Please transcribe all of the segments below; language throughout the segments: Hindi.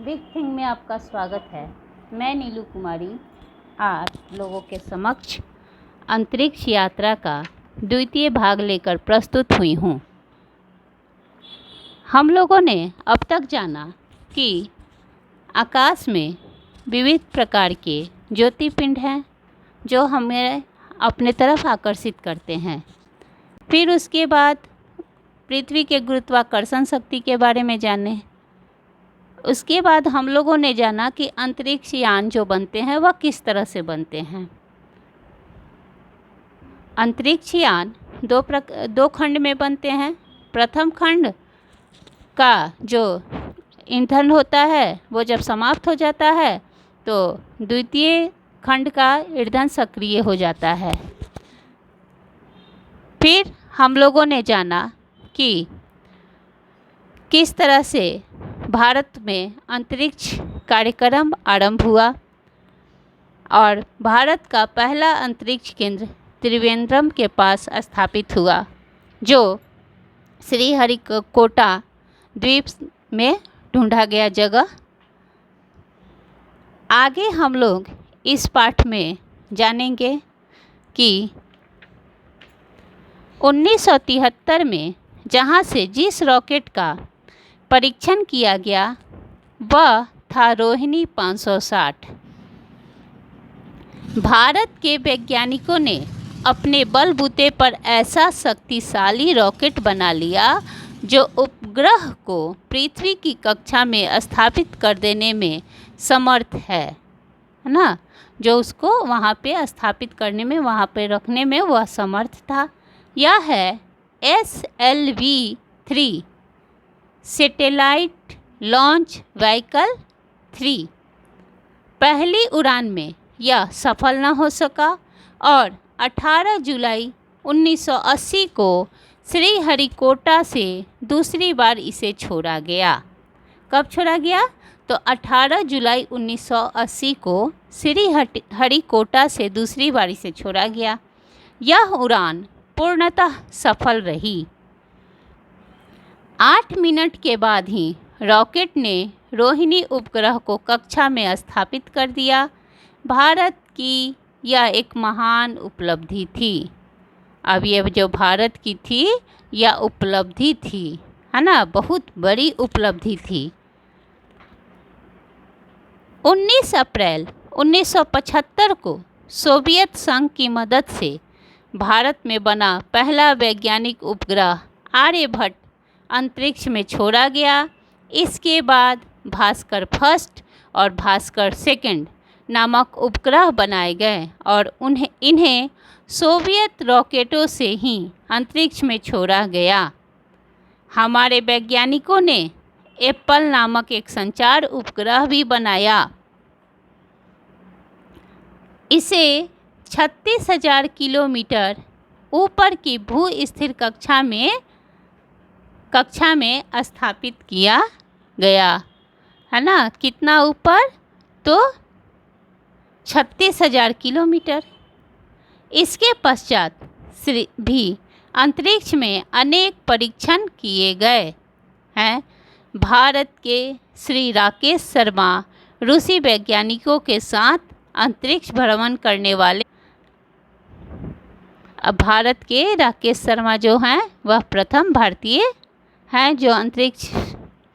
बिग थिंग में आपका स्वागत है। मैं नीलू कुमारी आप लोगों के समक्ष अंतरिक्ष यात्रा का द्वितीय भाग लेकर प्रस्तुत हुई हूँ। हम लोगों ने अब तक जाना कि आकाश में विविध प्रकार के ज्योतिर्पिंड हैं जो हमें अपने तरफ आकर्षित करते हैं। फिर उसके बाद पृथ्वी के गुरुत्वाकर्षण शक्ति के बारे में जाने। उसके बाद हम लोगों ने जाना कि अंतरिक्ष यान जो बनते हैं वह किस तरह से बनते हैं। अंतरिक्ष यान दो खंड में बनते हैं। प्रथम खंड का जो ईंधन होता है वो जब समाप्त हो जाता है तो द्वितीय खंड का ईंधन सक्रिय हो जाता है। फिर हम लोगों ने जाना कि किस तरह से भारत में अंतरिक्ष कार्यक्रम आरंभ हुआ और भारत का पहला अंतरिक्ष केंद्र त्रिवेंद्रम के पास स्थापित हुआ जो श्रीहरिकोटा द्वीप में ढूंढा गया जगह। आगे हम लोग इस पाठ में जानेंगे कि 1973 में जहां से जिस रॉकेट का परीक्षण किया गया वह था रोहिणी 560। भारत के वैज्ञानिकों ने अपने बलबूते पर ऐसा शक्तिशाली रॉकेट बना लिया जो उपग्रह को पृथ्वी की कक्षा में स्थापित कर देने में समर्थ है ना, जो उसको वहाँ पे स्थापित करने में, वहाँ पे रखने में वह समर्थ था। यह है SLV-3 सैटेलाइट लॉन्च व्हीकल 3। पहली उड़ान में यह सफल न हो सका और 18 जुलाई 1980 को श्रीहरिकोटा से दूसरी बार इसे छोड़ा गया। कब छोड़ा गया? तो 18 जुलाई 1980 को श्रीहरिकोटा से दूसरी बार इसे छोड़ा गया। यह उड़ान पूर्णतः सफल रही। 8 मिनट के बाद ही रॉकेट ने रोहिणी उपग्रह को कक्षा में स्थापित कर दिया। भारत की यह एक महान उपलब्धि थी। अब ये जो भारत की थी यह उपलब्धि थी, है ना, बहुत बड़ी उपलब्धि थी। 19 अप्रैल 1975 को सोवियत संघ की मदद से भारत में बना पहला वैज्ञानिक उपग्रह आर्यभट्ट अंतरिक्ष में छोड़ा गया। इसके बाद भास्कर फर्स्ट और भास्कर सेकंड नामक उपग्रह बनाए गए और इन्हें सोवियत रॉकेटों से ही अंतरिक्ष में छोड़ा गया। हमारे वैज्ञानिकों ने एप्पल नामक एक संचार उपग्रह भी बनाया। इसे 36,000 किलोमीटर ऊपर की भू स्थिर कक्षा में स्थापित किया गया, है ना। कितना ऊपर? तो 36,000 किलोमीटर। इसके पश्चात भी अंतरिक्ष में अनेक परीक्षण किए गए हैं। भारत के श्री राकेश शर्मा रूसी वैज्ञानिकों के साथ अंतरिक्ष भ्रमण करने वाले भारत के राकेश शर्मा जो हैं वह प्रथम भारतीय हैं जो अंतरिक्ष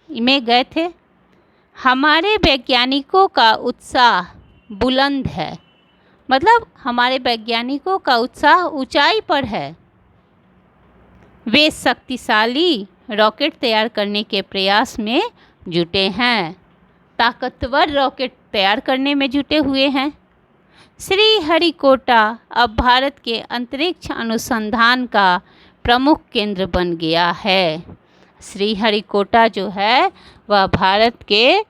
में गए थे। हमारे वैज्ञानिकों का उत्साह बुलंद है, मतलब हमारे वैज्ञानिकों का उत्साह ऊंचाई पर है। वे शक्तिशाली रॉकेट तैयार करने के प्रयास में जुटे हैं, ताकतवर रॉकेट तैयार करने में जुटे हुए हैं। श्रीहरिकोटा अब भारत के अंतरिक्ष अनुसंधान का प्रमुख केंद्र बन गया है। श्रीहरिकोटा जो है वह भारत के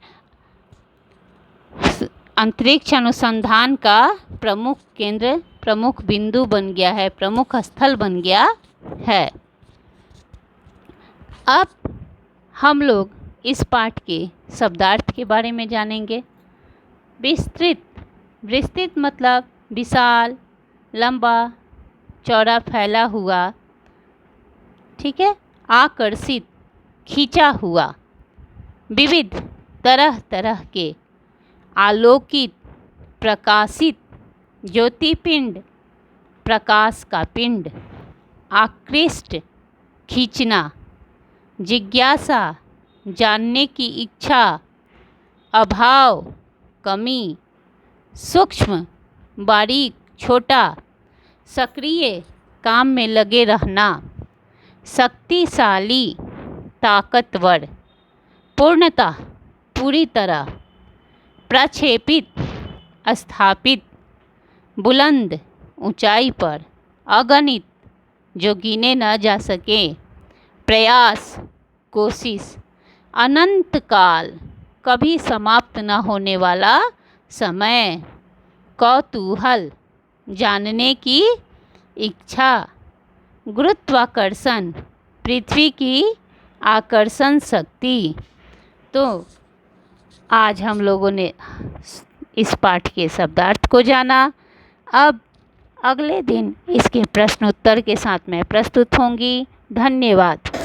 अंतरिक्ष अनुसंधान का प्रमुख केंद्र, प्रमुख बिंदु बन गया है, प्रमुख स्थल बन गया है। अब हम लोग इस पाठ के शब्दार्थ के बारे में जानेंगे। विस्तृत मतलब विशाल, लंबा, चौड़ा, फैला हुआ, ठीक है। आकर्षित, खींचा हुआ। विविध तरह तरह के आलोकित प्रकाशित ज्योतिपिंड, प्रकाश का पिंड, आकृष्ट खींचना, जिज्ञासा जानने की इच्छा, अभाव कमी, सूक्ष्म बारीक छोटा, सक्रिय काम में लगे रहना, शक्तिशाली ताकतवर, पूर्णतः पूरी तरह, प्रक्षेपित स्थापित, बुलंद ऊंचाई पर, अगणित जो गिने न जा सके, प्रयास कोशिश, अनंत काल कभी समाप्त न होने वाला समय, कौतूहल जानने की इच्छा, गुरुत्वाकर्षण पृथ्वी की आकर्षण शक्ति। तो आज हम लोगों ने इस पाठ के शब्दार्थ को जाना। अब अगले दिन इसके प्रश्न उत्तर के साथ मैं प्रस्तुत होंगी। धन्यवाद।